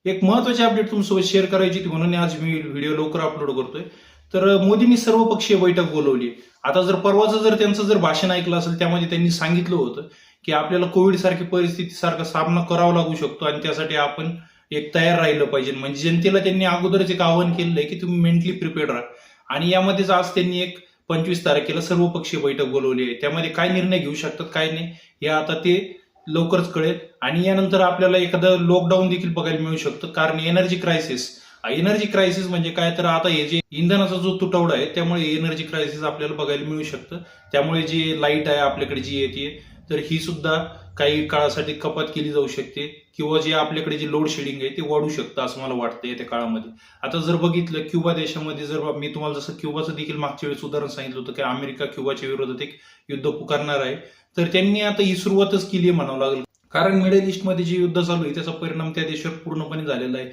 एक महत्त्वाची अपडेट तुमच्यासोबत शेअर करायची होती म्हणून आज मी व्हिडिओ लवकर अपलोड करतोय. तर मोदींनी सर्वपक्षीय बैठक बोलवली. आता जर परवाचं जर त्यांचं जर भाषण ऐकलं असेल त्यामध्ये त्यांनी सांगितलं होतं की आपल्याला कोविड सारखी परिस्थितीसारखा सामना करावा लागू शकतो आणि त्यासाठी आपण एक तयार राहिलं पाहिजे. म्हणजे जनतेला त्यांनी अगोदरच एक आवाहन केलंय की तुम्ही मेंटली प्रिपेअर्ड राहा. आणि यामध्येच आज त्यांनी एक 25 तारखेला सर्वपक्षीय बैठक बोलवली आहे. त्यामध्ये काय निर्णय घेऊ शकतात काय नाही हे आता ते लवकरच कळेल. आणि यानंतर आपल्याला एखादं लॉकडाऊन देखील बघायला मिळू शकतं. कारण एनर्जी क्रायसिस म्हणजे काय, तर आता हे जे इंधनाचा जो तुटवडा आहे त्यामुळे एनर्जी क्रायसिस आपल्याला बघायला मिळू शकतं. त्यामुळे जी लाईट आहे आपल्याकडे जी येते तर ही सुद्धा काही काळासाठी कपात केली जाऊ शकते किंवा जे आपल्याकडे जे लोड शेडिंग आहे ते वाढू शकतं असं मला वाटतं येत्या काळामध्ये. आता जर बघितलं क्युबा देशामध्ये, जर मी तुम्हाला जसं क्युबाचं देखील मागच्या वेळेस उदाहरण सांगितलं होतं की अमेरिका क्युबाच्या विरोधात एक युद्ध पुकारणार आहे, तर त्यांनी आता ही सुरुवातच केली आहे म्हणावं लागेल. कारण मिडल ईस्टमध्ये जे युद्ध चालू आहे त्याचा परिणाम त्या देशावर पूर्णपणे झालेला आहे.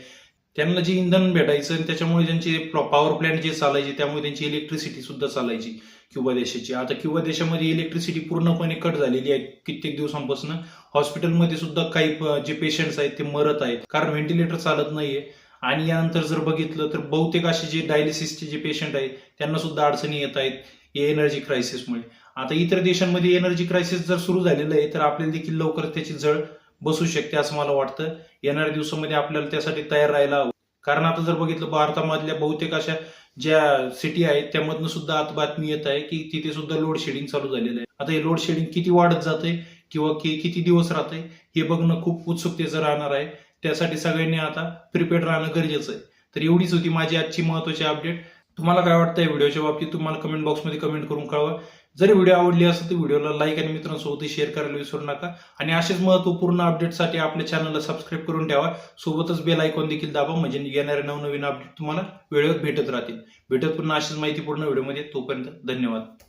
त्यांना जे इंधन भेटायचं आणि त्याच्यामुळे त्यांचे पॉवर प्लॅन्ट जे चालायचे त्यामुळे त्यांची इलेक्ट्रिसिटी सुद्धा चालायची क्युबा देशाची. आता क्युबा देशामध्ये इलेक्ट्रिसिटी पूर्णपणे कट झालेली आहे कित्येक दिवसांपासून. हॉस्पिटलमध्ये सुद्धा काही जे पेशंट्स आहेत ते मरत आहेत कारण व्हेंटिलेटर चालत नाहीये. आणि यानंतर जर बघितलं तर बहुतेक असे जे डायलिसिसचे जे पेशंट आहेत त्यांना सुद्धा अडचणी येत आहेत एनर्जी क्रायसिसमुळे. आता इतर देशांमध्ये एनर्जी क्रायसिस जर सुरू झालेलं आहे तर आपल्याला देखील लवकर त्याची झळ बसू शकते असं मला वाटतं. येणाऱ्या दिवसामध्ये आपल्याला त्यासाठी तयार राहायला हवं. कारण आता जर बघितलं भारतामधल्या बहुतेक अशा ज्या सिटी आहेत त्यामधनं सुद्धा आता बातमी येत आहे की तिथे सुद्धा लोड शेडिंग चालू झालेलं आहे. आता हे लोड शेडिंग किती वाढत जाते किंवा किती दिवस राहते हे बघणं खूप उत्सुकतेचं राहणार आहे. त्यासाठी सगळ्यांनी आता प्रिपेअर्ड राहणं गरजेचं आहे. तर एवढीच होती माझी आजची महत्त्वाची अपडेट. तुम्हाला काय वाटतंय व्हिडिओच्या बाबतीत तुम्हाला कमेंट बॉक्समध्ये कमेंट करून कळवा. जर व्हिडिओ आवडली असेल तर व्हिडिओला लाईक आणि मित्रांसोबत शेअर करायला विसरू नका. आणि असेच महत्त्वपूर्ण अपडेटसाठी आपल्या चॅनलला सबस्क्राईब करून ठेवा. सोबतच बेल आयकॉन देखील दाबा म्हणजे येणारे नवनवीन अपडेट तुम्हाला वेळेवर भेटत राहतील. भेटत पुन्हा अशीच माहितीपूर्ण व्हिडिओमध्ये. तोपर्यंत धन्यवाद.